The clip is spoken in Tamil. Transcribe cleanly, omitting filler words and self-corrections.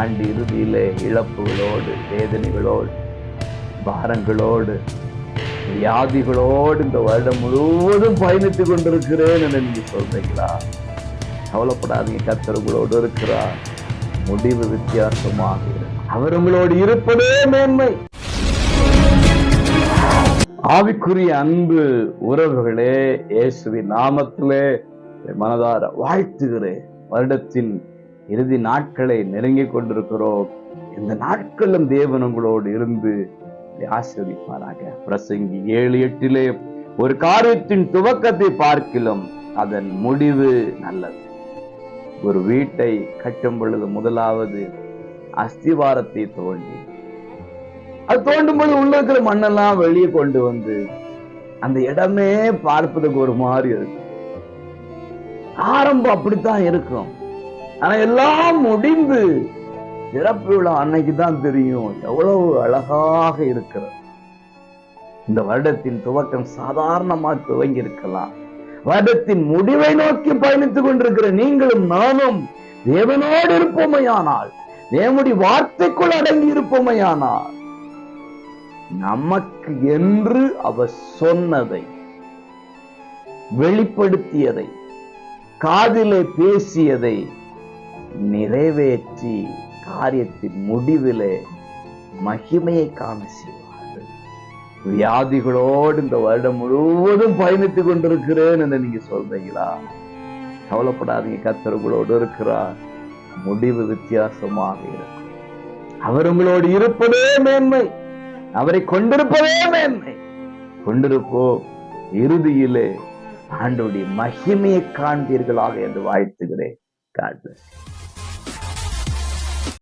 ஆண்டு இறுதியிலே இழப்புகளோடு, வேதனைகளோடு, பாரங்களோடு, வியாதிகளோடு இந்த வருடம் முழுவதும் பயணித்துக் கொண்டிருக்கிறேன் என்று நீங்க சொல்றீங்களா? கவலைப்படாதீங்க, கர்த்தர் உங்களோடு இருக்கிறார். முடிவு வித்தியாசமாக இருக்கும். அவர் உங்களோடு இருப்பதே மேன்மை. ஆவிக்குரிய அன்பு உறவுகளே, இயேசுவின் நாமத்திலே மனதார வாழ்த்துகிறேன். வருடத்தின் இறுதி நாட்களை நெருங்கிக் கொண்டிருக்கிறோம். இந்த நாட்களும் தேவன் உங்களோடு இருந்து ஆசீர்வதிப்பாராக. பிரசங்கி 7:8 ஒரு காரியத்தின் துவக்கத்தை பார்க்கிலும் அதன் முடிவு நல்லது. ஒரு வீட்டை கட்டும் பொழுது முதலாவது அஸ்திவாரத்தை தோண்டி, அது தோண்டும் பொழுது உள்ள இருக்கிற மண்ணெல்லாம் வெளியே கொண்டு வந்து அந்த இடமே பார்ப்பதுக்கு ஒரு மாதிரி இருக்கும். ஆரம்பம் அப்படித்தான் இருக்கும். ஆனா எல்லாம் முடிந்து சிறப்பு விழா அன்னைக்கு தான் தெரியும் எவ்வளவு அழகாக இருக்கிறது. இந்த வருடத்தின் துவக்கம் சாதாரணமா துவங்கி இருக்கலாம். வருடத்தின் முடிவை நோக்கி பயணித்துக் கொண்டிருக்கிற நீங்களும் நானும் தேவனோடு இருப்போமையானால், தேவனுடைய வார்த்தைக்குள் அடங்கி இருப்போமையானால், நமக்கு என்று அவர் சொன்னதை, வெளிப்படுத்தியதை, காதிலே பேசியதை நிறைவேற்றி காரியத்தின் முடிவிலே மகிமையை காண செய்வார்கள். வியாதிகளோடு இந்த வருடம் முழுவதும் பயணித்துக் கொண்டிருக்கிறேன் என்று நீங்க சொல்றீங்களா? கவலைப்படாதீங்க, கர்த்தர் உங்களோடு இருக்கிறார். முடிவு வித்தியாசமாக இருக்கும். அவர் உங்களோடு இருப்பதே மேன்மை. அவரை கொண்டிருப்பதே மேன்மை. கொண்டிருப்போம். இறுதியிலே ஆண்டவருடைய மகிமையை காண்பீர்களாக என்று வாழ்த்துகிறேன். God bless you.